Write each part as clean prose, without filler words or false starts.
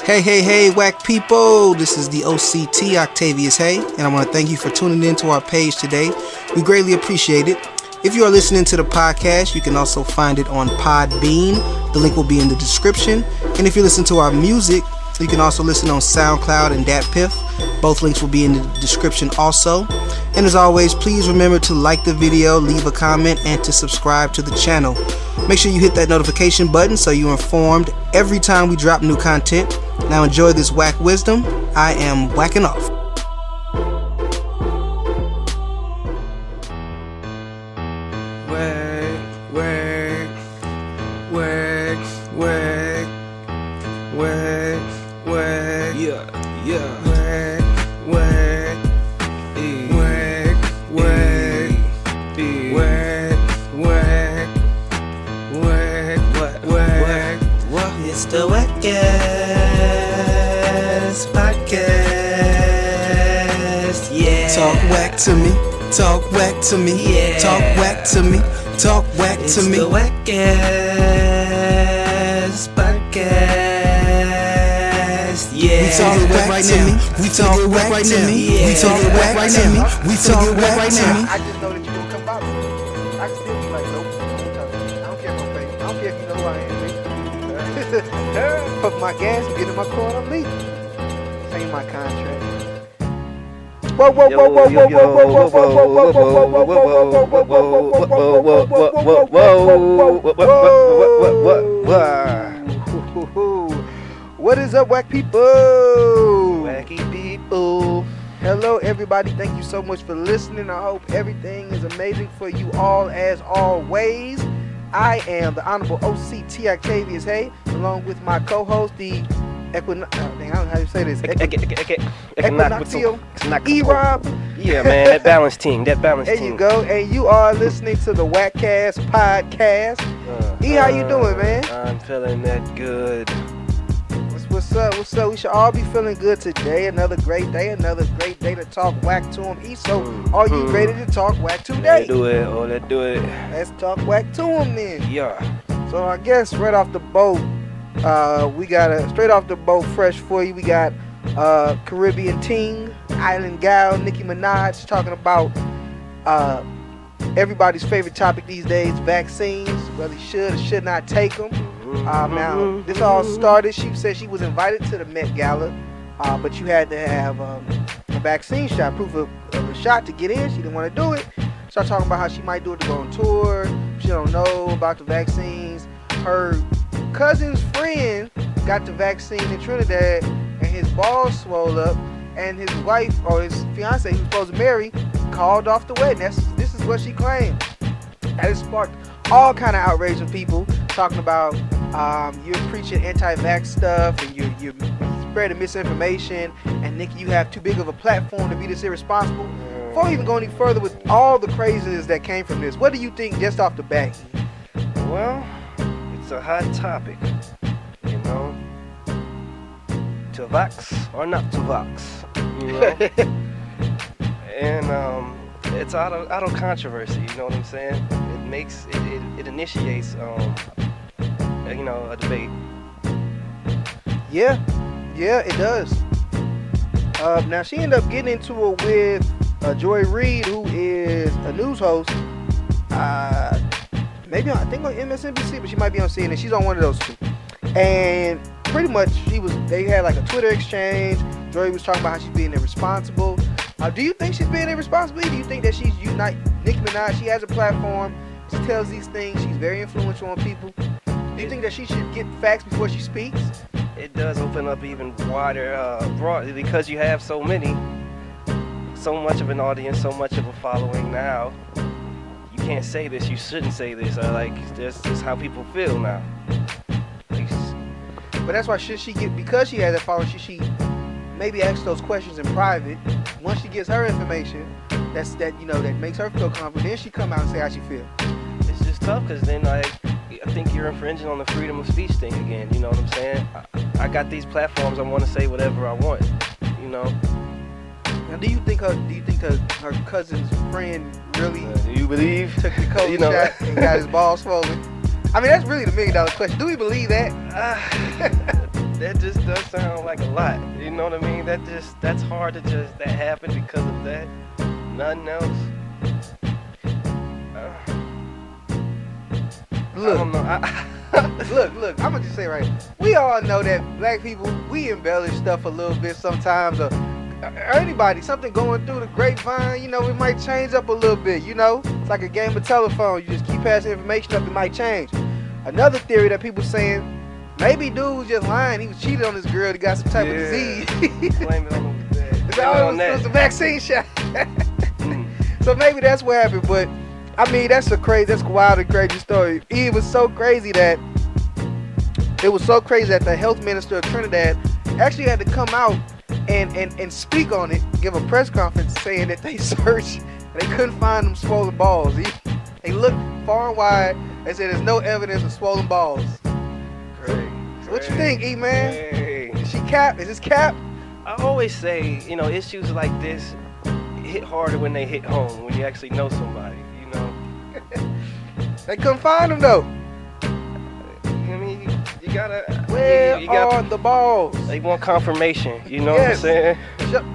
Hey, Wack people. This is the OCT, Octavius Haye, and I want to thank you for tuning in to our page today. We greatly appreciate it. If you are listening to the podcast, you can also find it on Podbean. The link will be in the description. And if you listen to our music, you can also listen on SoundCloud and DatPiff. Both links will be in the description also. And as always, please remember to like the video, leave a comment, and to subscribe to the channel. Make sure you hit that notification button so you're informed every time we drop new content. Now enjoy this whack wisdom. I am whacking off. It's the WACCast podcast, yeah. Talk whack to me, talk whack to me, yeah. Talk whack to me, talk whack It's to me. the WACCast podcast, yeah. We talk whack right now, we talk whack right now, we talk whack right now, we talk whack right now. I just know that you're gonna come out. I can still be like, nope, don't touch me. I don't care if I'm fake. I don't care if you know who I am, nigga. Put my gas and get in my car and I'm leaving. This ain't my contract. Whoa, whoa, whoa, whoa, whoa, whoa, whoa, whoa, whoa, whoa, whoa. What is up, whack people? Wacky people. Hello, everybody. Thank you so much for listening. I hope everything is amazing for you all as always. I am the Honorable OCT Octavius Haye, along with my co-host, the I don't know how you say this. Equinoctial E-Rob. Yeah, man, that balance team. There you go. And you are listening to the WACCast podcast. How you doing, man? I'm feeling that good. What's up? We should all be feeling good today. Another great day to talk whack to him. So, are you ready to talk whack today? Let's do it. Let's do it. Let's talk whack to him then. Yeah. So I guess right off the boat, we got straight off the boat fresh for you. We got Caribbean Ting, Island Gal, Nicki Minaj talking about everybody's favorite topic these days, vaccines, whether you should or should not take them. Now, this all started, she said she was invited to the Met Gala, but you had to have a vaccine shot, proof of a shot to get in. She didn't want to do it. Started talking about how she might do it to go on tour. She don't know about the vaccines. Her cousin's friend got the vaccine in Trinidad, and his balls swole up, and his wife, or his fiance, he was supposed to marry, called off the wedding. This is what she claimed. That has sparked all kind of outrage from people talking about you're preaching anti-vax stuff and you're spreading misinformation, and Nicki, you have too big of a platform to be this irresponsible. Before we even go any further with all the craziness that came from this, what do you think just off the bat? Well, it's a hot topic, you know. To vax or not to vax, you know. And it's out of controversy, you know what I'm saying? It initiates a debate. Yeah, it does. Now she ended up getting into it with Joy Reid, who is a news host. Maybe I think on MSNBC, but she might be on CNN. She's on one of those two. And pretty much they had like a Twitter exchange. Joy was talking about how she's being irresponsible. Do you think she's being irresponsible? Do you think that she's Nicki Minaj? She has a platform. She tells these things. She's very influential on people. Do you think that she should get facts before she speaks? It does open up even wider, broadly, because you have so much of an audience, so much of a following now. You can't say this, you shouldn't say this, or that's just how people feel now. But that's why because she has that following, should she maybe ask those questions in private? Once she gets her information, that makes her feel confident, then she come out and say how she feel. It's just tough, because then I think you're infringing on the freedom of speech thing again, you know what I'm saying? I got these platforms, I want to say whatever I want, you know? Now, do you think her cousin's friend really do you believe took the COVID shot and got his balls swollen? I mean, that's really the $1 million question. Do we believe that? that just does sound like a lot. You know what I mean? That's hard to that happened because of that. Nothing else. Look, I don't know. look. I'm gonna just say right. We all know that black people, we embellish stuff a little bit sometimes. Or anybody, something going through the grapevine, you know, it might change up a little bit. You know, it's like a game of telephone. You just keep passing information up, it might change. Another theory that people saying, maybe dude was just lying. He was cheated on this girl. He got some type of disease. Blame it on it was a vaccine shot. So maybe that's what happened. But I mean, that's a wild and crazy story. It was so crazy that the health minister of Trinidad actually had to come out and speak on it, give a press conference saying that they searched and they couldn't find them swollen balls. They looked far and wide. They said there's no evidence of swollen balls. Great. So what you think, E man? Hey. Is she cap? Is this cap? I always say, you know, issues like this hit harder when they hit home, when you actually know somebody, you know. They couldn't find them though. I mean, you gotta. Where you gotta, are the balls? They want confirmation, you know what I'm saying?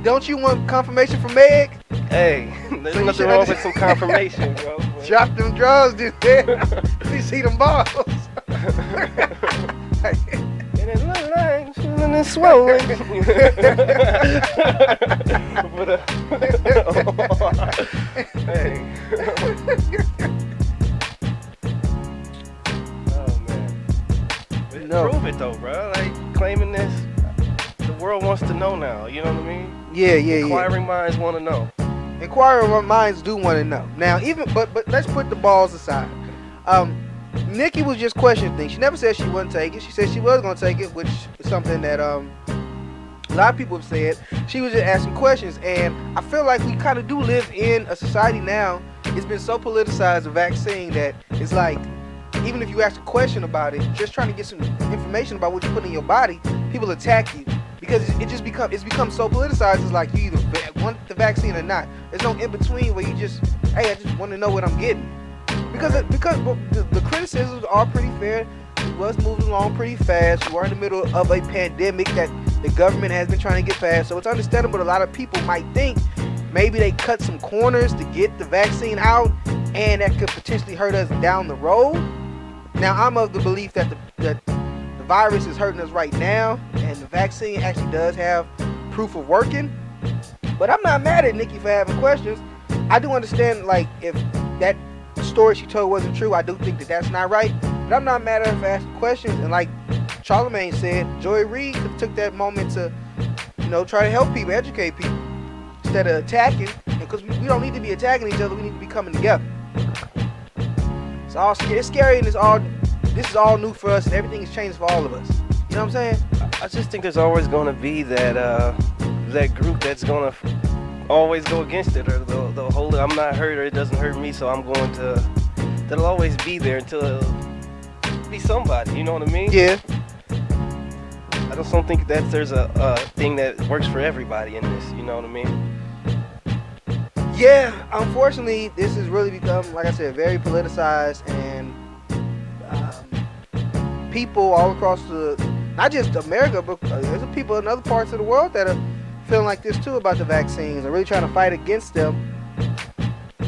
Don't you want confirmation from Meg? Hey, there's So you nothing should wrong have with some confirmation, bro. Drop them drugs, this You see them balls. And it look like feeling it swollen. But, hey. Oh man. But No. Prove it though, bro. Like claiming this, the world wants to know now. You know what I mean? Yeah. Inquiring minds want to know. Inquiring minds do want to know. Now, but let's put the balls aside. Nicki was just questioning things. She never said she wouldn't take it. She said she was gonna take it, which is something that a lot of people have said. She was just asking questions, and I feel like we kind of do live in a society now. It's been so politicized, the vaccine, that it's like, even if you ask a question about it, just trying to get some information about what you put in your body, people attack you because it's become so politicized. It's like you either want the vaccine or not. There's no in between where you just, hey, I just want to know what I'm getting. Because the criticisms are pretty fair. It was moving along pretty fast. We were in the middle of a pandemic that the government has been trying to get past. So it's understandable. A lot of people might think maybe they cut some corners to get the vaccine out, and that could potentially hurt us down the road. Now, I'm of the belief that the virus is hurting us right now, and the vaccine actually does have proof of working. But I'm not mad at Nicki for having questions. I do understand, like, if that story she told wasn't true, I do think that that's not right. But I'm not mad at her for asking questions. And like Charlamagne said, Joy Reid could have took that moment to, you know, try to help people, educate people, instead of attacking. Because we don't need to be attacking each other. We need to be coming together. It's scary, and this is all new for us, and everything has changed for all of us. You know what I'm saying? I just think there's always going to be that group that's going to always go against it, or they'll hold it. I'm not hurt, or it doesn't hurt me, so I'm going to. That'll always be there until it'll be somebody. You know what I mean? Yeah. I just don't think that there's a thing that works for everybody in this. You know what I mean? Yeah. Unfortunately, this has really become, like I said, very politicized, and people all across not just America, but there's people in other parts of the world that are feeling like this too about the vaccines and really trying to fight against them.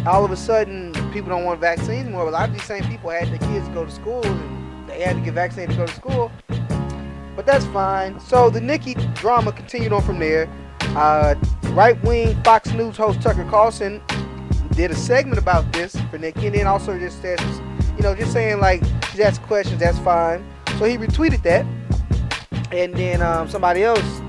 All of a sudden, people don't want vaccines anymore. But a lot of these same people had their kids go to school, and they had to get vaccinated to go to school. But that's fine. So the Nicki drama continued on from there. Right-wing Fox News host Tucker Carlson did a segment about this for Nicki, and then also just said, you know, just saying like she's asked questions, that's fine. So he retweeted that, and then somebody else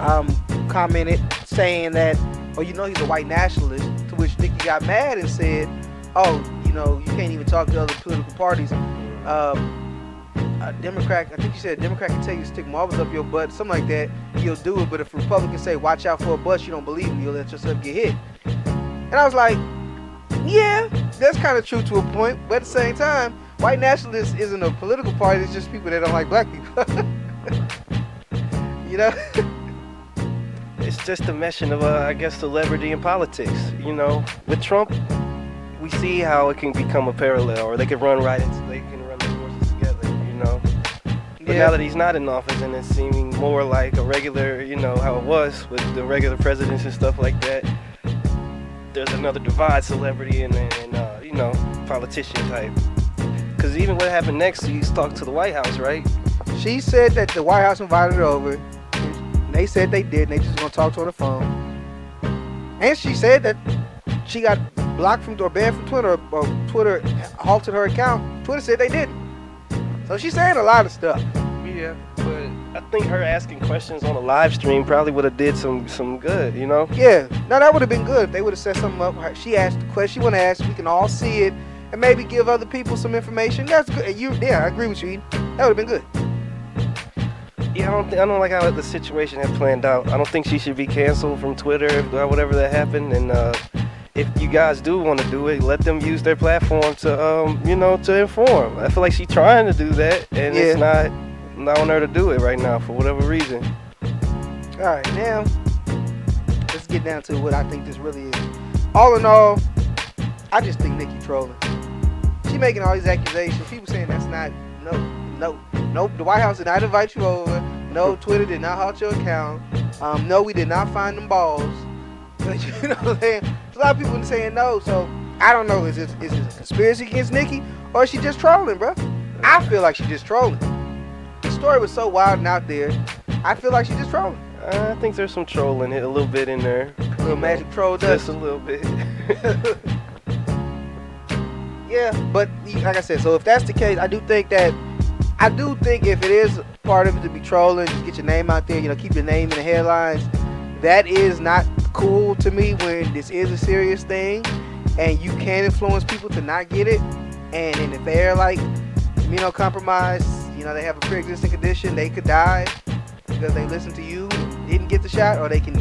commented saying that, oh, you know, he's a white nationalist. To which Nicki got mad and said, oh, you know, you can't even talk to other political parties. A Democrat, I think you said a Democrat can tell you to stick marbles up your butt, something like that, you'll do it. But if Republicans say, watch out for a bus, you don't believe them, you'll let yourself get hit. And I was like, yeah, that's kind of true to a point. But at the same time, white nationalists isn't a political party, it's just people that don't like black people. You know? It's just a meshing of, I guess, celebrity and politics. You know, with Trump, we see how it can become a parallel, or they can run right into, they can run the forces together. You know, But now that he's not in office and it's seeming more like a regular, you know, how it was with the regular presidents and stuff like that, there's another divide, celebrity and you know, politician type. Because even what happened next, he's talked to the White House, right? She said that the White House invited her over. And they said they did, and they just gonna talk to her on the phone. And she said that she got blocked from or banned from Twitter, or Twitter halted her account. Twitter said they didn't. So she's saying a lot of stuff. Yeah, but I think her asking questions on a live stream probably would have did some good, you know? Yeah, no, that would have been good if they would have set something up. She asked the question she want to ask. We can all see it, and maybe give other people some information. That's good. And I agree with you, Eden. That would have been good. Yeah, I don't like how the situation had planned out. I don't think she should be canceled from Twitter or whatever that happened. And if you guys do want to do it, let them use their platform to, you know, to inform. I feel like she's trying to do that, and it's not on her to do it right now for whatever reason. All right, now let's get down to what I think this really is. All in all, I just think Nicki trolling. She making all these accusations. People saying that's not no. The White House did not invite you over. No, Twitter did not halt your account. No, we did not find them balls. You know what I'm saying? There's a lot of people saying no. So I don't know. Is it a conspiracy against Nicki, or is she just trolling, bro? I feel like she's just trolling. The story was so wild and out there. I feel like she's just trolling. I think there's some trolling a little bit in there. A little magic troll dust. Just a little bit. Yeah, but like I said, so if that's the case, I do think if it is part of it to be trolling, just get your name out there, you know, keep your name in the headlines. That is not cool to me when this is a serious thing and you can influence people to not get it. And if they're like immunocompromised, you know, they have a pre-existing condition, they could die because they listened to you and didn't get the shot, or they can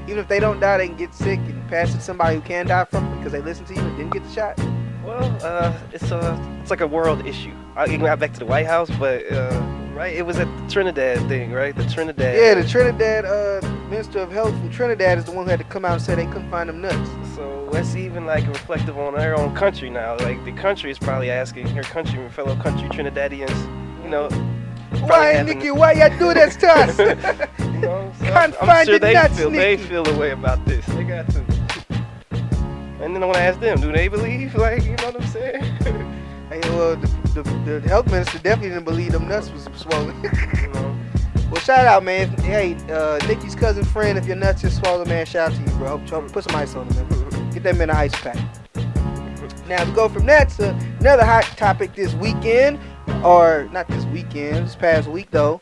even if they don't die, they can get sick and pass it to somebody who can die from it because they listened to you and didn't get the shot. Well, it's like a world issue. I can go back to the White House, but right, it was at the Trinidad thing, right? The Trinidad. Yeah, the Trinidad Minister of Health from Trinidad is the one who had to come out and say they couldn't find them nuts. So that's even like reflective on her own country now. Like the country is probably asking her fellow country Trinidadians, you know. Why, Nicki? Why you do this to us? You know, so Can't I'm find sure the nuts, they Nicki. feel the way about this. They got to. And then I want to ask them, do they believe? Like, you know what I'm saying? Hey, well, the health minister definitely didn't believe them nuts was swollen. You know? Well, shout out, man. Hey, Nicki's cousin friend, if your nuts is swollen, man, shout out to you, bro. Put some ice on them, man. Get them in an ice pack. Now, we go from that to another hot topic this weekend, or not this weekend, this past week, though,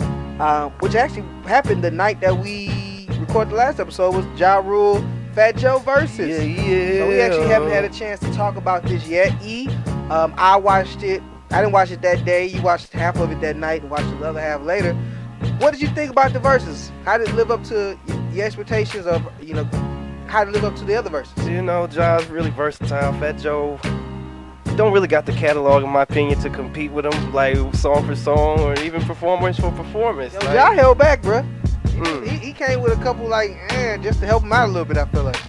which actually happened the night that we recorded the last episode, was Ja Rule, Fat Joe Verzuz. Yeah. So we actually haven't had a chance to talk about this yet. I watched it. I didn't watch it that day. You watched half of it that night and watched the other half later. What did you think about the verses? How did it live up to the expectations of, you know, how did it live up to the other verses? You know, Ja's really versatile. Fat Joe don't really got the catalog, in my opinion, to compete with him, like song for song or even performance for performance. Yo, like, Ja held back, bro. He came with a couple, like, just to help him out a little bit, I feel like.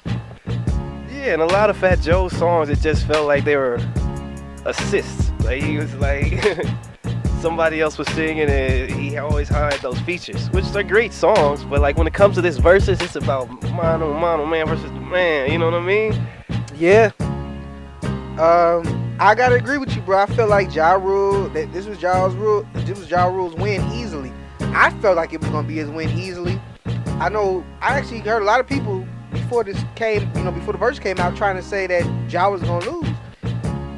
Yeah, and a lot of Fat Joe songs, it just felt like they were assists. Like, he was like, somebody else was singing and he always had those features, which are great songs, but like when it comes to this verses, it's about mano, man versus the man, you know what I mean? Yeah. I gotta agree with you, bro. I feel like Ja Rule, this was Ja Rule's win easily. I felt like it was gonna be his win easily. I actually heard a lot of people before this came, before the verse came out, trying to say that Ja was gonna lose.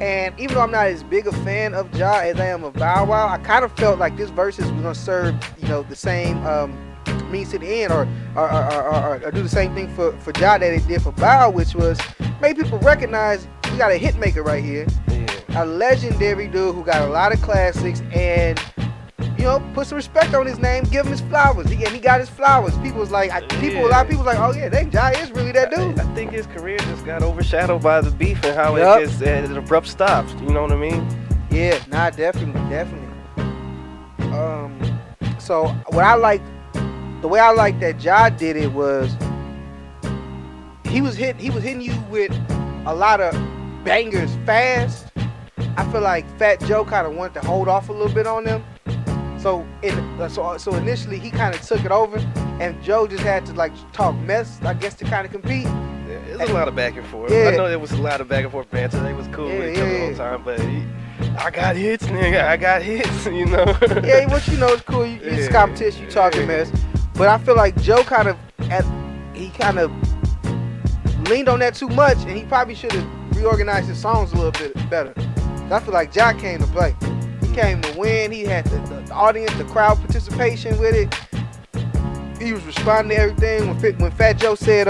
And even though I'm not as big a fan of Ja as I am of Bow Wow, I kind of felt like this versus was gonna serve, the same means to the end, or do the same thing for Ja that it did for Bow, which was make people recognize we got a hit maker right here, a legendary dude who got a lot of classics, and put some respect on his name, give him his flowers. He got his flowers. People was like, a lot of people was like, oh yeah, Ja is really that dude. I think his career just got overshadowed by the beef and how it just at an abrupt stop. You know what I mean? Yeah, nah, definitely. So the way I like that Ja did it was he was hitting you with a lot of bangers fast. I feel like Fat Joe kind of wanted to hold off a little bit on them. So so initially he kind of took it over, and Joe just had to like talk mess, I guess, to kind of compete. Yeah, there's a lot of back and forth. Yeah. I know there was a lot of back and forth banter. They was cool with each other all the time, but I got hits, nigga. I got hits, you know. Yeah, what you know is cool. It's competition. You talking mess, but I feel like Joe kind of leaned on that too much, and he probably should have reorganized his songs a little bit better. I feel like Ja came to play. He came to win. He had the audience, the crowd participation with it. He was responding to everything. When Fat Joe said,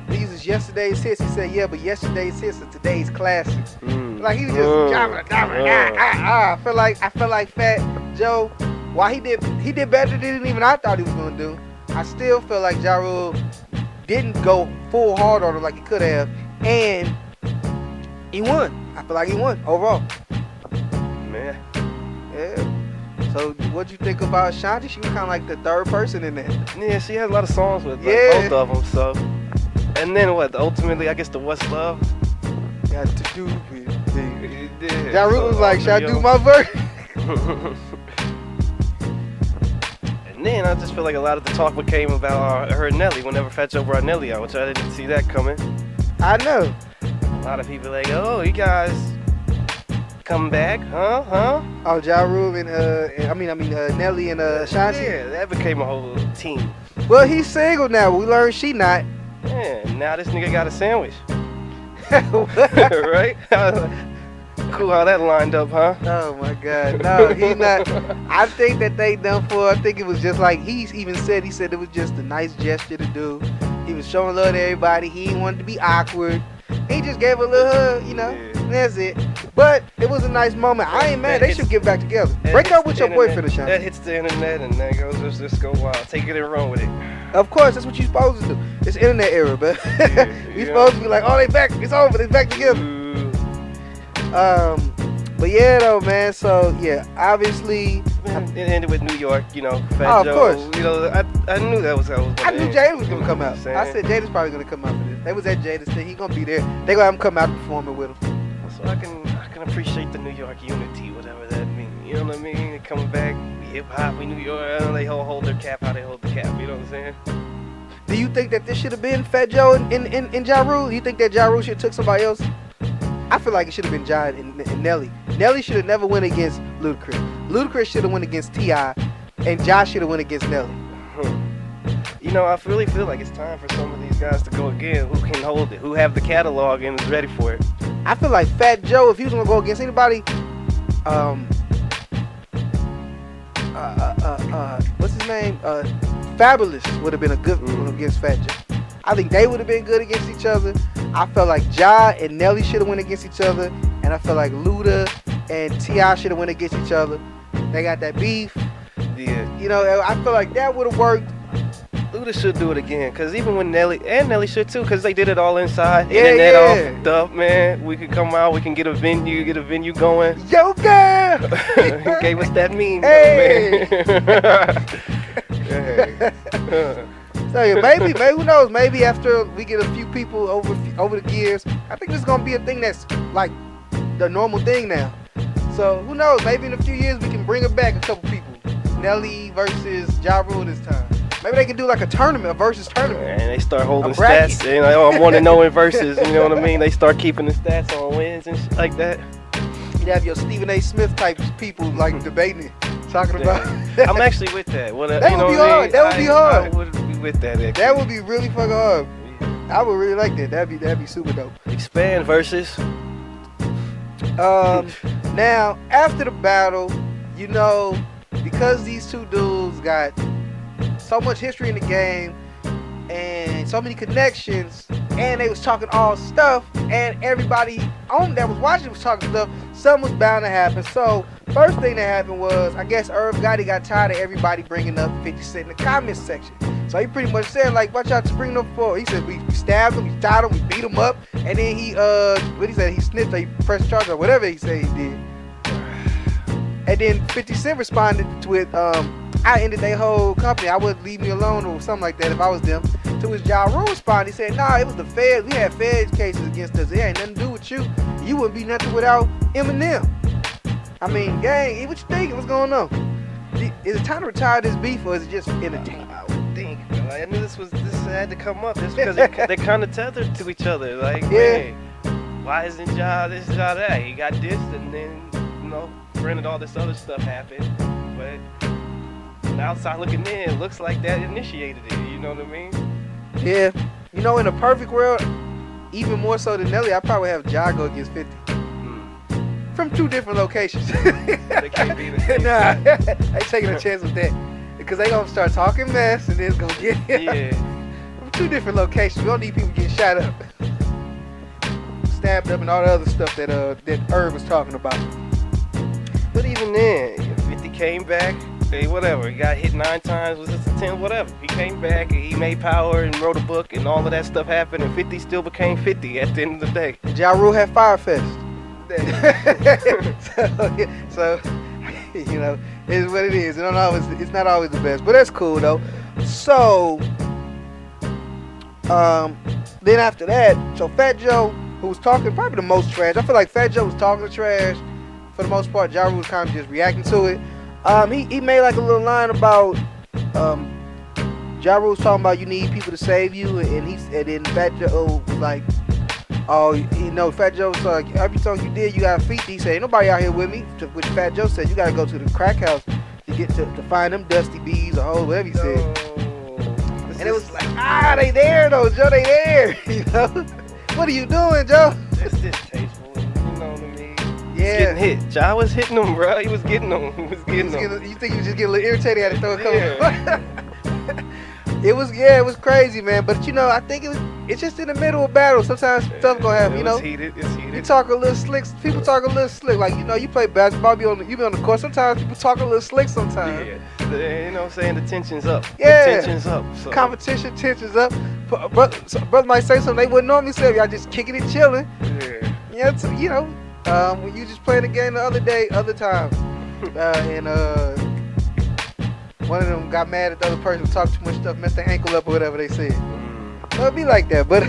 these is yesterday's hits, he said, yeah, but yesterday's hits are today's classics. Like he was just I feel like Fat Joe, while he did better than even I thought he was gonna do, I still feel like Ja Rule didn't go full hard on him like he could have, and he won. I feel like he won overall. Man. Yeah. So what'd you think about Ashanti? She was kind of like the third person in that. Yeah, she had a lot of songs with both of them. So, and then what? Ultimately, I guess the What's Love. Got to do with Yeah. Ja Rule was like, should I do my verse? And then I just feel like a lot of the talk came about her and Nelly whenever Fat Joe brought Nelly out, which I didn't see that coming. I know. A lot of people like, oh, you guys come back, huh? Oh, Ja Rule and Nelly and Ashanti. Yeah, that became a whole team. Well, he's single now. We learned she not. Yeah, now this nigga got a sandwich. Right? Cool how that lined up, huh? Oh my God, no, he's not. I think that they done for. I think it was just like he said it was just a nice gesture to do. He was showing love to everybody. He didn't want it to be awkward. He just gave a little hug, you know. Yeah. That's it. But it was a nice moment. I ain't mad. They should get back together. Break up with your boyfriend, Ashanti. That hits the internet and that goes just go wild. Take it and run with it. Of course, that's what you're supposed to do. It's internet era, but we supposed to be like, oh, they back. It's over. They back together. But yeah, though, man. So yeah, obviously. Man, it ended with New York, you know. Fat Joe, of course. You know, I knew that was how it was. I knew Jada was gonna come out. I said Jada's probably gonna come out for this. They was at Jada's thing. He gonna be there. They gonna have him come out performing with him. So I can appreciate the New York unity, whatever that means. You know what I mean? They coming back, we hip hop, we New York. They hold their cap how they hold the cap. You know what I'm saying? Do you think that this should have been Fat Joe and Ja Rule? You think that Ja Rule should have took somebody else? I feel like it should have been Ja and Nelly. Nelly should have never went against Ludacris. Ludacris should have went against T.I. and Ja should have went against Nelly. You know, I really feel like it's time for some of these guys to go again. Who can hold it? Who have the catalog and is ready for it? I feel like Fat Joe, if he was gonna go against anybody, what's his name? Fabulous would have been a good one against Fat Joe. I think they would have been good against each other. I felt like Ja and Nelly should have went against each other, and I felt like Luda and T.I. should have went against each other. They got that beef. Yeah. You know, I feel like that would have worked. Luda should do it again, because even when Nelly should too, because they did it all inside. Yeah, Internet off, stuff, man. We could come out, we can get a venue going. Yo, girl! He gave us that meme, hey. Man. So yeah, maybe who knows? Maybe after we get a few people over the years, I think this is gonna be a thing that's like the normal thing now. So who knows? Maybe in a few years we can bring it back a couple people. Nelly versus Ja Rule this time. Maybe they can do like a tournament, a versus tournament. And they start holding stats. And like, oh, I'm 1-0 in versus. You know what I mean? They start keeping the stats on wins and shit like that. You have your Stephen A. Smith type people like debating it, talking about. I'm actually with that. That would be hard. That would be hard. I would be with that. Actually. That would be really fucking hard. I would really like that. That'd be super dope. Expand versus. Now after the battle, you know, because these two dudes got so much history in the game and so many connections, and they was talking all stuff, and everybody on that was watching was talking stuff, something was bound to happen. So first thing that happened was, I guess Irv Gotti got tired of everybody bringing up 50 Cent in the comments section. So he pretty much said, like, watch out to bring them forward. He said we stabbed him, we shot him, we beat him up, and then he he snitched, or he pressed charge or whatever he said he did. And then 50 Cent responded with, I ended their whole company. I wouldn't leave me alone or something like that if I was them. To his Ja Rule respond, he said, nah, it was the feds. We had feds cases against us. It ain't nothing to do with you. You wouldn't be nothing without Eminem. I mean, gang, what you thinking? What's going on? Is it time to retire this beef, or is it just entertainment? I would think. I knew this had to come up just because they're kind of tethered to each other. Like, Yeah. hey, why isn't Ja this, Ja that? He got dissed, and then, granted, all this other stuff happened. But on the outside looking in, it looks like that initiated it. You know what I mean? Yeah. In a perfect world, even more so than Nelly, I probably have Ja go against 50. From 2 different locations. They can't be the same. Nah, I ain't taking a chance with that. Because they gonna start talking mess and then it's gonna get Yeah. From 2 different locations. We don't need people getting shot up. Stabbed up and all the other stuff that Herb was talking about. But even then, 50 came back, hey, whatever. He got hit 9 times, was this a 10, whatever. He came back and he made power and wrote a book and all of that stuff happened, and 50 still became 50 at the end of the day. Ja Rule had Fire Fest. so, it is what it is. It's not always the best, but that's cool though. So, then after that, so Fat Joe, who was talking probably the most trash. I feel like Fat Joe was talking the trash for the most part. Ja Rule was kind of just reacting to it. He made like a little line about Ja Rule was talking about you need people to save you, and then Fat Joe was like, oh, Fat Joe was like, every song you did, you got 50. He said, ain't nobody out here with me. Which Fat Joe said, you got to go to the crack house to get to find them dusty bees or hoes, whatever he said. And it was like, they there though, Joe, they there. What are you doing, Joe? It's distasteful, you know what I mean? Yeah. Getting hit. Ja was hitting them, bro. He was getting them. You think you just get a little irritated, had to throw a couple. It was crazy, man. But I think it's just in the middle of battle. Sometimes stuff gonna happen, It's heated. You talk a little slick. People talk a little slick. Like you play basketball, you be on the court. Sometimes people talk a little slick. Sometimes. Yeah. You know what I'm saying? The tension's up. Yeah. The tension's up. So. Competition, tension's up. Brother might say something they wouldn't normally say. Y'all just kicking it, chilling. Yeah. Yeah. When you just playing the game the other time, and one of them got mad at the other person, talked too much stuff, messed their ankle up or whatever they said. So it'd be like that. But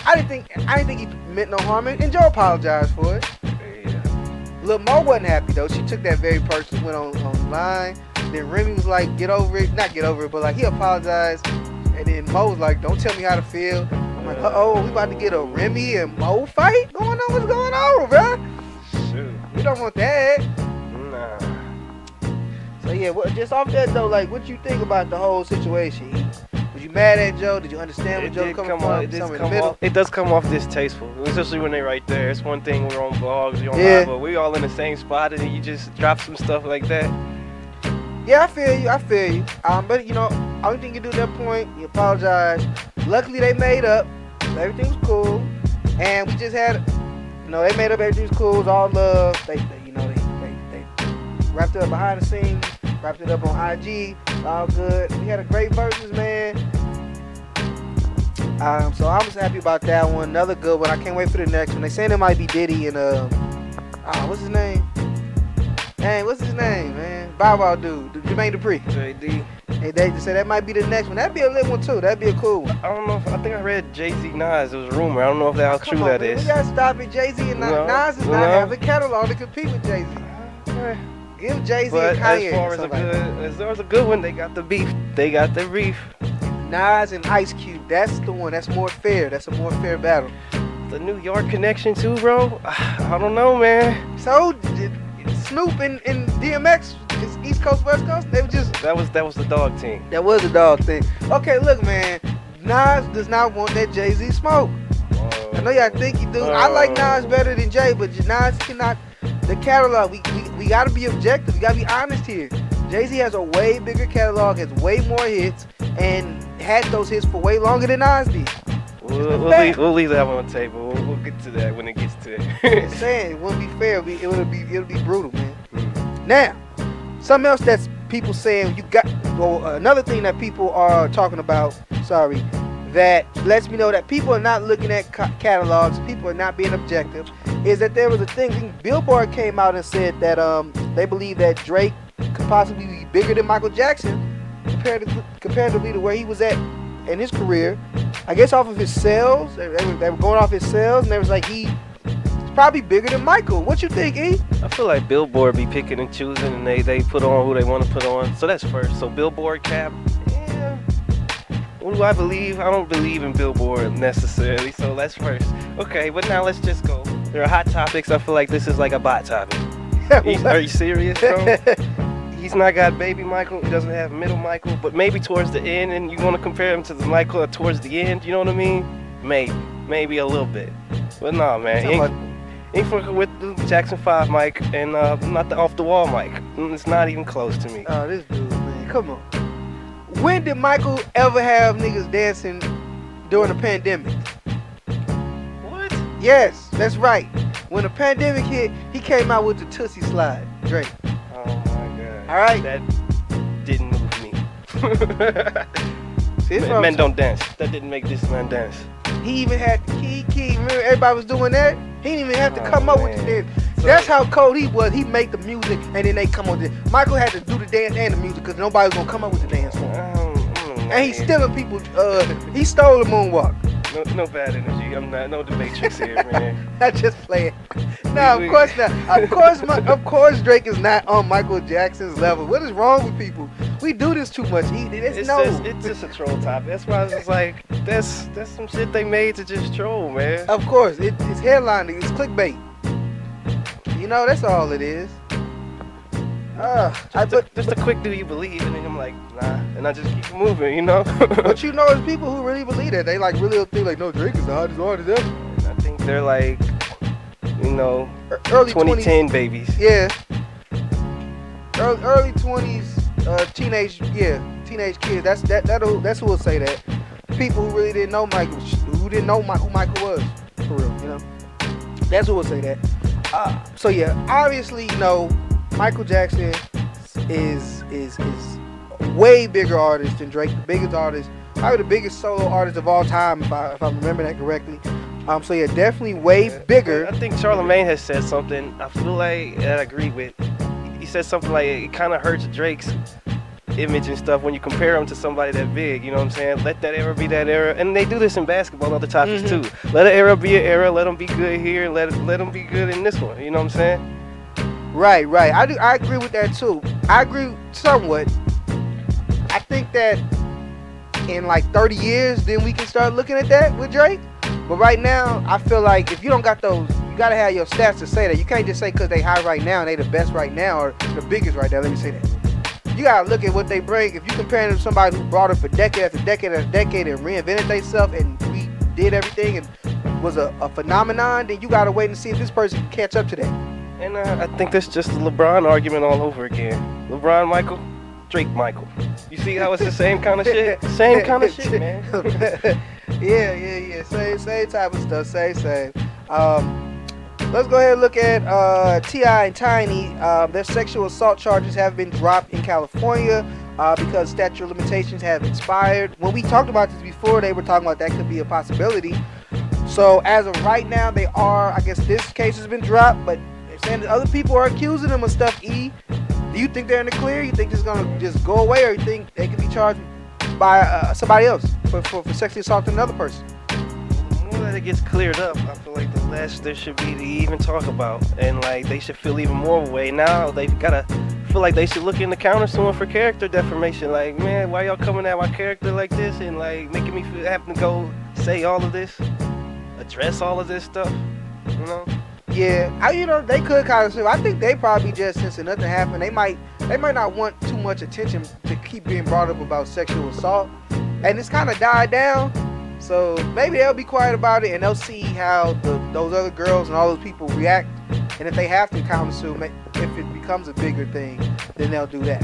I didn't think he meant no harm, and Joe apologized for it. Yeah. Lil Mo wasn't happy though. She took that very personally, went online. Then Remy was like, get over it. Not get over it, but like he apologized. And then Mo was like, don't tell me how to feel. I'm like, we about to get a Remy and Mo fight going on? What's going on, bro? Shoot. We don't want that. Nah. So yeah, just off that though, like what you think about the whole situation? Was you mad at Joe? Did you understand where Joe coming from? It does come off distasteful, especially when they're right there. It's one thing we're on vlogs, we're on Yeah. live, but we all in the same spot, and then you just drop some stuff like that. Yeah, I feel you. But only thing you do at that point, you apologize. Luckily they made up. Everything was cool. And we just had, they made up, everything was cool, it was all love. They wrapped it up behind the scenes, wrapped it up on IG, all good. We had a great Verzuz, man. So I was happy about that one. Another good one. I can't wait for the next one. They saying it might be Diddy and what's his name? Dang, what's his name, man? Bow Wow dude, Jermaine Dupri. JD. Hey, they just said that might be the next one. That'd be a lit one too. That'd be a cool one. I don't know I think I read Jay-Z Nas. It was a rumor. I don't know if how true that is. We gotta stop it. Jay-Z and Nas does not have a catalog to compete with Jay-Z. Give Jay-Z But and Kanye. as far as a good one, they got the beef. They got the beef. Nas and Ice Cube. That's the one. That's more fair. That's a more fair battle. The New York connection too, bro. I don't know, man. So Snoop and DMX is East Coast, West Coast. They were just That was the dog team. that was a dog thing. Okay, look, man. Nas does not want that Jay-Z smoke. I know y'all think he do. I like Nas better than Jay, but Nas cannot. The catalog, we gotta be objective. We gotta be honest here. Jay-Z has a way bigger catalog, has way more hits, and had those hits for way longer than Nas did. We'll leave that one on the table. We'll get to that when it gets to I'm it. saying it wouldn't be fair. It would be brutal, man. Now, something else that's people saying another thing that people are talking about. Sorry, that lets me know that people are not looking at catalogs. People are not being objective. Is that there was a thing? I think Billboard came out and said that they believe that Drake could possibly be bigger than Michael Jackson comparatively to where he was at in his career. I guess off of his sales, they were going off his sales, and they was like probably bigger than Michael. What you think, E? I feel like Billboard be picking and choosing, and they put on who they want to put on. So that's first. So Billboard cap, yeah. What do I believe? I don't believe in Billboard necessarily. So that's first. Okay, but now let's just go. There are hot topics. I feel like this is like a bot topic. Are you serious, bro? He's not got baby Michael. He doesn't have middle Michael. But maybe towards the end, and you want to compare him to the Michael towards the end. You know what I mean? Maybe a little bit. But no, man. Ain't fucking with the Jackson 5 mic and not the off the wall mic. It's not even close to me. Oh, this dude, man. Come on. When did Michael ever have niggas dancing during the pandemic? What? Yes, that's right. When the pandemic hit, he came out with the Tootsie Slide, Drake. Oh my god. All right. That didn't move me. See, Men don't dance. That didn't make this man dance. He even had the key. Remember everybody was doing that? He didn't even have to come up with the dance. So, that's how cold he was. He make the music and then they come on. Michael had to do the dance and the music because nobody was gonna come up with the dance for him. And he's stealing people. He stole the moonwalk. No bad energy. I'm not. No Matrix here, man. I just playing. No, of course not. Of course, Drake is not on Michael Jackson's level. What is wrong with people? We do this too much. It's just a troll topic. That's why I was just like, that's some shit they made to just troll, man. Of course, it's headlining. It's clickbait. You know, that's all it is. Just a quick do you believe, and then I'm like, nah, and I just keep moving, you know. But you know, there's people who really believe that. They like really think like, no, Drake is the hottest artist ever. And I think they're like, you know, early 2010 babies. Yeah. Early 20s, teenage kids. That's who will say that. People who really didn't know Michael, who didn't know who Michael was, for real, you know. That's who will say that. So yeah, obviously, you know, Michael Jackson is a way bigger artist than Drake, the biggest artist, probably the biggest solo artist of all time, if I remember that correctly. So yeah, definitely way bigger. I think Charlamagne has said something I feel like that I agree with. He said something like it kind of hurts Drake's image and stuff when you compare him to somebody that big, you know what I'm saying? Let that era be that era. And they do this in basketball and other topics too. Let an era be an era, let them be good here, and let them be good in this one, you know what I'm saying? Right. I agree with that too. I agree somewhat. I think that in like 30 years, then we can start looking at that with Drake. But right now, I feel like if you don't got those, you gotta have your stats to say that. You can't just say because they high right now and they the best right now or the biggest right now. Let me say that. You gotta look at what they bring. If you compare them to somebody who brought it for decade after decade after decade and reinvented themselves and redid everything and was a phenomenon, then you gotta wait and see if this person can catch up to that. And I think that's just the LeBron argument all over again. LeBron Michael, Drake Michael. You see how it's the same kind of shit? Same kind of shit, man. Yeah. Same type of stuff. Same. Let's go ahead and look at T.I. and Tiny. Their sexual assault charges have been dropped in California because statute of limitations have expired. When we talked about this before, they were talking about that could be a possibility. So as of right now, they are, I guess this case has been dropped, but they're saying that other people are accusing them of stuff. E, do you think they're in the clear? You think it's going to just go away, or you think they could be charged by somebody else for sexually assaulting another person? The more that it gets cleared up, I feel like the less there should be to even talk about, and like they should feel even more away. Now they've gotta feel like they should look into countersuing for character defamation. Like, man, why y'all coming at my character like this and like making me feel having to go say all of this, address all of this stuff, you know? Yeah, they could kind of. I think they probably just, since nothing happened, they might not want too much attention to keep being brought up about sexual assault, and it's kind of died down. So maybe they'll be quiet about it, and they'll see how those other girls and all those people react, and if they have to countersue, if it becomes a bigger thing, then they'll do that.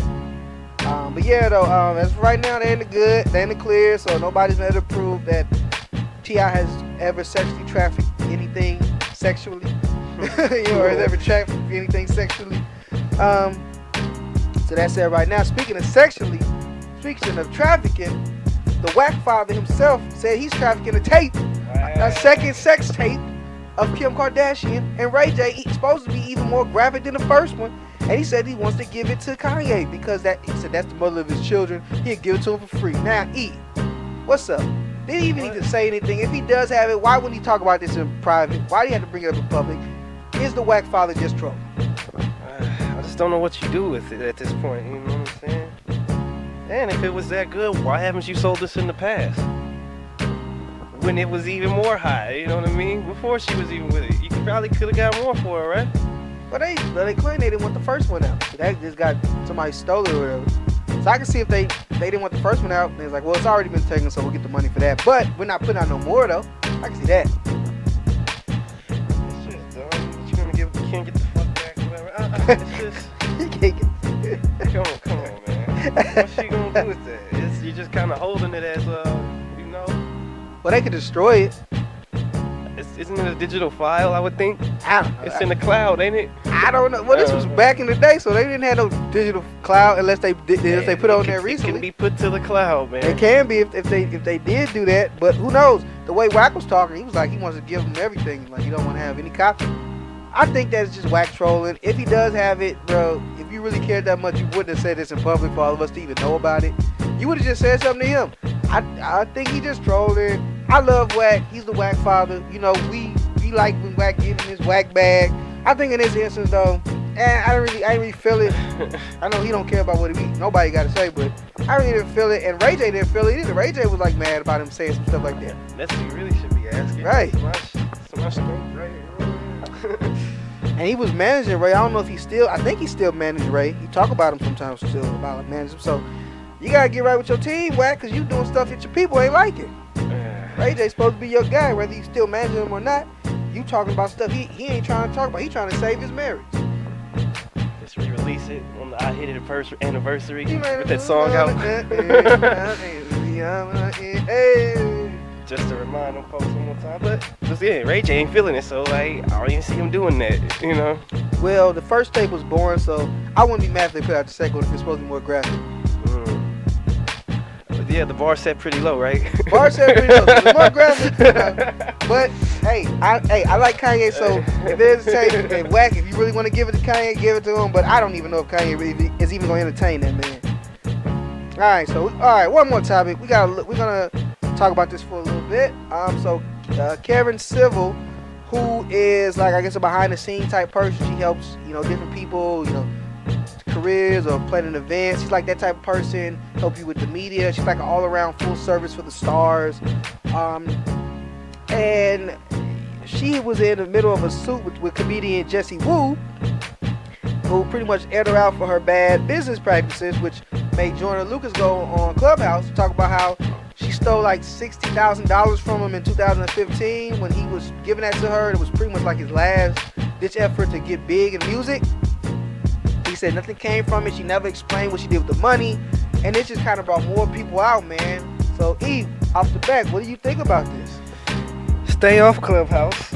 But yeah, though, as of right now, they're in the good, they're in the clear, so nobody's been able to prove that T.I. has ever sexually trafficked anything sexually. Or has ever trafficked anything sexually. So that's it right now. Speaking of trafficking, the Wack father himself said he's trafficking a tape, a second sex tape of Kim Kardashian and Ray J. It's supposed to be even more graphic than the first one. And he said he wants to give it to Kanye because he said that's the mother of his children. He'll give it to him for free. Now, E, what's up? Did he even need to say anything? If he does have it, why wouldn't he talk about this in private? Why do you have to bring it up in public? is the Wack father just trolling? I just don't know what you do with it at this point. You know what I'm saying? And if it was that good, why haven't you sold this in the past? When it was even more high, you know what I mean? Before she was even with it, you probably could have got more for it, right? But they claim they didn't want the first one out. They just got somebody stole it or whatever. So I can see if they didn't want the first one out, they was like, well, it's already been taken, so we'll get the money for that. But we're not putting out no more though. I can see that. It's just dumb. You can't get the fuck back, whatever. It's just. You can't get. Come on, man. What's she gonna do with that? You're just kind of holding it as you know. Well, they could destroy it. Isn't it a digital file? I would think. I don't know. It's in the cloud, ain't it? I don't know. Well, this was back in the day, so they didn't have no digital cloud unless they put on there recently. It can be put to the cloud, man. It can be if they did do that, but who knows? The way Wack was talking, he was like he wants to give them everything. Like, you don't want to have any copy. I think that's just Wack trolling. If he does have it, bro, if you really cared that much, you wouldn't have said this in public for all of us to even know about it. You would have just said something to him. I think he just trolling. I love Wack. He's the Wack father. You know, we like when Wack gave him his Wack bag. I think in this instance though, I didn't really feel it. I know he don't care about what nobody got to say, but I really didn't feel it. And Ray J didn't feel it either. Ray J was like mad about him saying some stuff like that. That's what you really should be asking. Right. So much stuff, right? And he was managing Ray. I don't know if I think he still managed Ray. He talk about him sometimes still, about managing him. So you got to get right with your team, Wack, because you doing stuff that your people ain't liking. Ray J's supposed to be your guy, whether you still managing him or not. You talking about stuff he ain't trying to talk about. He trying to save his marriage. Just re-release it on the I Hit It first anniversary with that song out. Just to remind them folks one more time. But just, yeah, Ray J ain't feeling it, so like I don't even see him doing that, you know. Well, the first tape was boring, so I wouldn't be mad if they put out the second one if it's supposed to be more graphic. But yeah, the bar set pretty low, right? Bar set pretty low. So it's more graphic, you know. But hey, I like Kanye, so if there's a tape, hey, Wack, if you really want to give it to Kanye, give it to him. But I don't even know if Kanye really is even going to entertain that man. All right, one more topic. We're gonna talk about this for a little bit. Karen Civil, who is like, I guess, a behind the scenes type person. She helps, you know, different people, you know, careers or planning events. She's like that type of person, help you with the media. She's like an all-around full service for the stars. And she was in the middle of a suit with comedian Jessie Woo, who pretty much aired her out for her bad business practices, which made Joyner Lucas go on Clubhouse to talk about how she stole like $60,000 from him in 2015 when he was giving that to her. It was pretty much like his last ditch effort to get big in music. He said nothing came from it. She never explained what she did with the money, and it just kind of brought more people out, man. So Eve, off the back, what do you think about this? Stay off Clubhouse.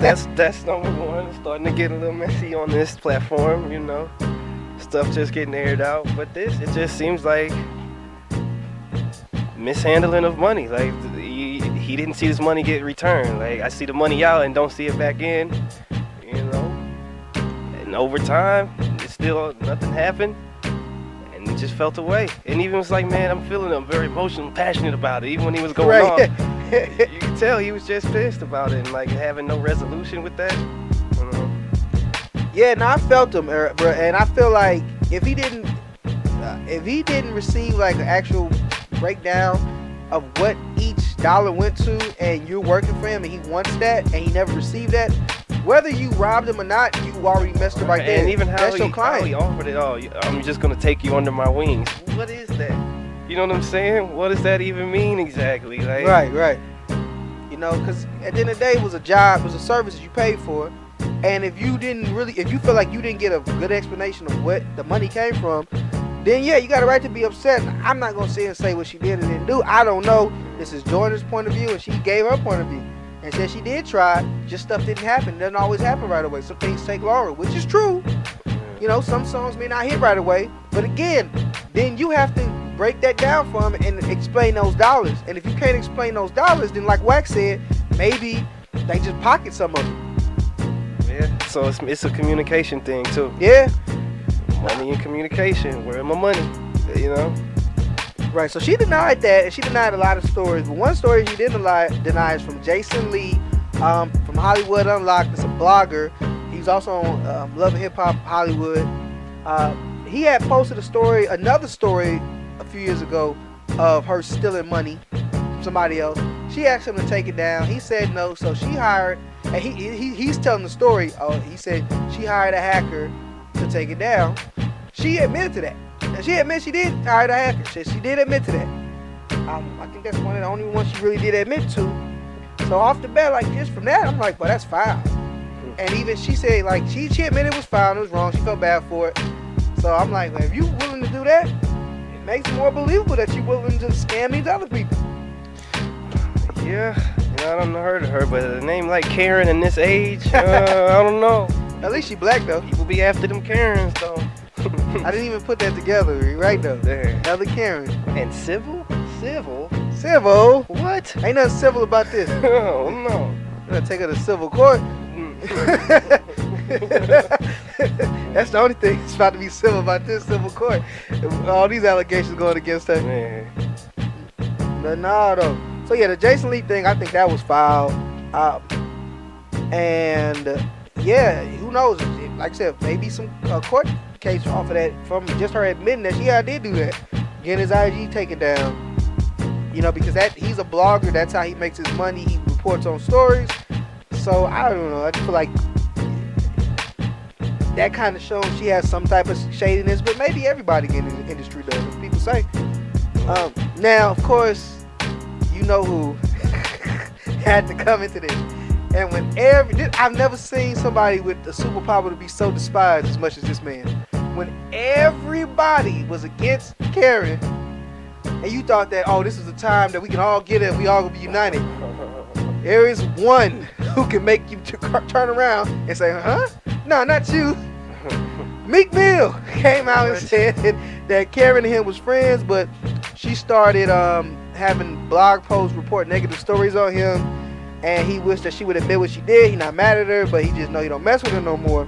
That's number one. It's starting to get a little messy on this platform, you know. Stuff just getting aired out. But it just seems like mishandling of money. Like he didn't see this money get returned. Like I see the money out and don't see it back in, you know. And over time, it's still nothing happened. And it just felt away. And even was like, man, I'm very emotional, passionate about it. Even when he was going off, you can tell he was just pissed about it and like having no resolution with that. Yeah, no, I felt him, bro, and I feel like if he didn't receive like an actual breakdown of what each dollar went to, and you're working for him and he wants that and he never received that, whether you robbed him or not, you already messed it right there. And even how your client. He offered it all. I'm just gonna take you under my wings. What is that? You know what I'm saying? What does that even mean exactly? Like, right. You know, because at the end of the day, it was a job, it was a service that you paid for. And if you feel like you didn't get a good explanation of what the money came from, then yeah, you got a right to be upset. I'm not gonna sit and say what she did and didn't do. I don't know. This is Joyner's point of view, and she gave her point of view and said she did try, just stuff didn't happen. It doesn't always happen right away. Some things take longer, which is true. You know, some songs may not hit right away, but again, then you have to break that down for them and explain those dollars. And if you can't explain those dollars, then like Wack said, maybe they just pocket some of it. Yeah, so it's a communication thing too. Yeah. Money and communication. Where my money? You know? Right, so she denied that, and she denied a lot of stories. But one story she didn't deny is from Jason Lee, from Hollywood Unlocked. It's a blogger. He's also on Love and Hip Hop Hollywood. He had posted another story a few years ago of her stealing money from somebody else. She asked him to take it down. He said no, so she hired, and he's telling the story. He said she hired a hacker to take it down. She admitted to that. And she admits she did hire a hacker. She did admit to that. I think that's one of the only ones she really did admit to. So off the bat, like just from that, I'm like, well, that's foul. And even she said, like, she admitted it was foul, it was wrong, she felt bad for it. So I'm like, well, if you willing to do that, it makes it more believable that you're willing to scam these other people. Yeah, I don't know her, but a name like Karen in this age, I don't know. At least she black though. People be after them Karens though. I didn't even put that together. You're right though. There. Another Karen. And civil? Civil? Civil? What? Ain't nothing civil about this. Oh no. I'm gonna take her to civil court. That's the only thing that's about to be civil about this civil court. All these allegations going against her. Man. But nah though. So yeah, the Jason Lee thing, I think that was foul. Yeah, who knows? Like I said, maybe some court case off of that from just her admitting that she did do that. Getting his IG taken down. You know, because he's a blogger. That's how he makes his money. He reports on stories. So I don't know. I just feel like that kind of shows she has some type of shadiness. But maybe everybody in the industry does, as people say. Now, of course, you know who had to come into this. And I've never seen somebody with a superpower to be so despised as much as this man. When everybody was against Karen, and you thought that, oh, this is the time that we can all get it, we all will be united. There is one who can make you turn around and say, huh? No, not you. Meek Mill came out and said that Karen and him was friends, but she started having blog posts report negative stories on him, and he wished that she would admit what she did. He not mad at her, but he just know he don't mess with her no more.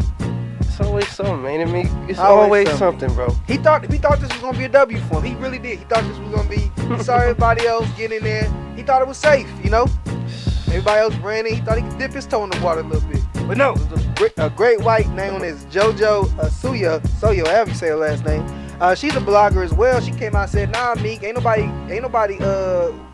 It's always something, man. I mean, it's always something, bro. He thought this was gonna be a W for him. He really did. He thought this was gonna be. He saw everybody else get in there. He thought it was safe, you know. Everybody else ran in. He thought he could dip his toe in the water a little bit. But no, a great white known as JoJo Soya, however you say her last name. She's a blogger as well. She came out and said, "Nah, Meek, ain't nobody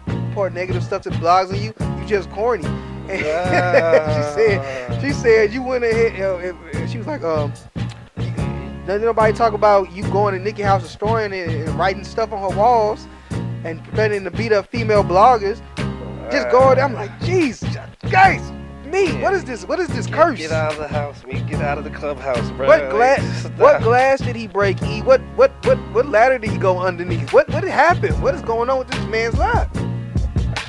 report negative stuff to the blogs on you. You just corny." And she said you went ahead. She was like, doesn't nobody talk about you going to Nicki house destroying and writing stuff on her walls and pretending to beat up female bloggers. Just going there. I'm like, jeez, guys, me, what is this? What is this curse? Get out of the house, me. Get out of the clubhouse, bro. What glass did he break? What ladder did he go underneath? What happened? What is going on with this man's life?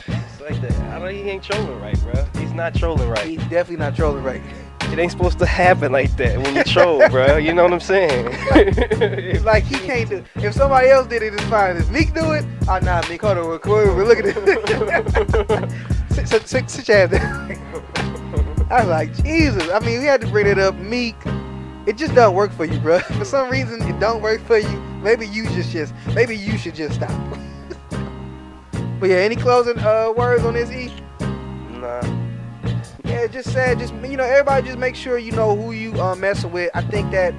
It's like that. He ain't trolling right, bro. He's not trolling right. He's definitely not trolling right. It ain't supposed to happen like that when you troll, bro. You know what I'm saying? It's like he can't do. If somebody else did it, it's fine. If Meek do it, oh nah, Meek, hold on, we're looking at it. Sit your ass down. I was like, Jesus. I mean, we had to bring it up, Meek. It just don't work for you, bro. For some reason, it don't work for you. Maybe you should just stop. But yeah, any closing words on this, E? Nah. Yeah, everybody just make sure you know who you messing with. I think that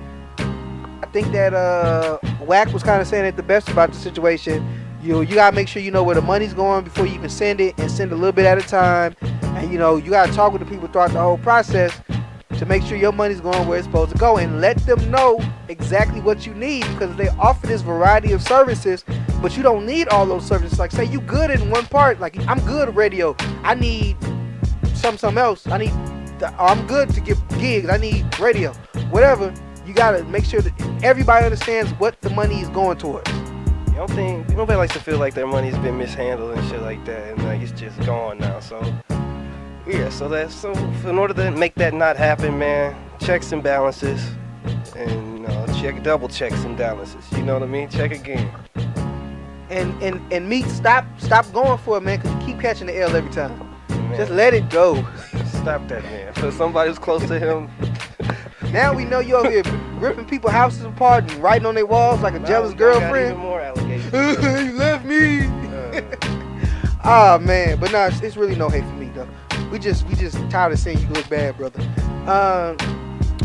Wack was kind of saying it the best about the situation. You gotta make sure you know where the money's going before you even send it, and send a little bit at a time. And you gotta talk with the people throughout the whole process to make sure your money's going where it's supposed to go, and let them know exactly what you need, because they offer this variety of services, but you don't need all those services. Like, say you good in one part, like I'm good at radio, I need something else. I'm good to get gigs, I need radio, whatever. You gotta make sure that everybody understands what the money is going towards. I don't think nobody likes to feel like their money's been mishandled and shit like that, and like it's just gone now. So yeah, so in order to make that not happen, man, checks and balances, and double checks and balances. You know what I mean? Check again. And Meek, stop going for it, man, because you keep catching the L every time. Man. Just let it go. Stop that, man. For somebody who's close to him. Now we know you over here ripping people's houses apart and writing on their walls like a jealous girlfriend. Even more allegations. You left me. Oh man, but it's really no hate for me though. We just tired of seeing you look bad, brother.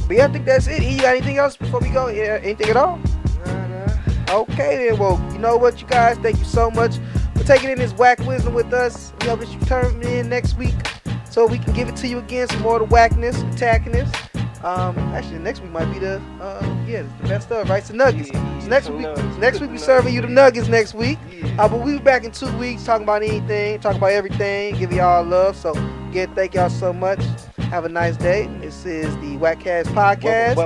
But yeah, I think that's it. You got anything else before we go? Yeah, anything at all? Nah. Okay then. Well, you know what, you guys? Thank you so much for taking in this Wack wisdom with us. We hope that you turn in next week so we can give it to you again, some more of the whackness, attackiness. Actually, next week might be the best of, right? So nuggets. Yeah, So next week we serving you the nuggets next week. Yeah. But we'll be back in 2 weeks talking about anything, talking about everything, giving y'all love. So again, thank y'all so much. Have a nice day. This is the WACCast podcast.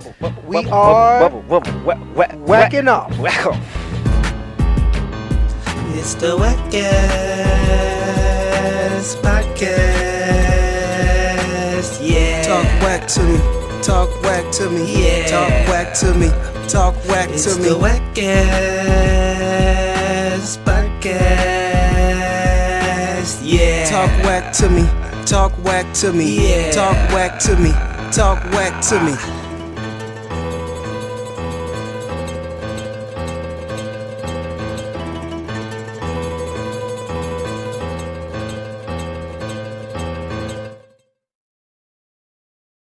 We are whacking off. Whack off. It's the WACCast podcast. Yeah. Talk whack to me. Talk whack to me. Yeah. Talk whack to me. Talk whack to me. It's the WACCast podcast. Yeah. Talk whack to me. Talk whack to me. Yeah. Talk whack to me. Talk whack to me.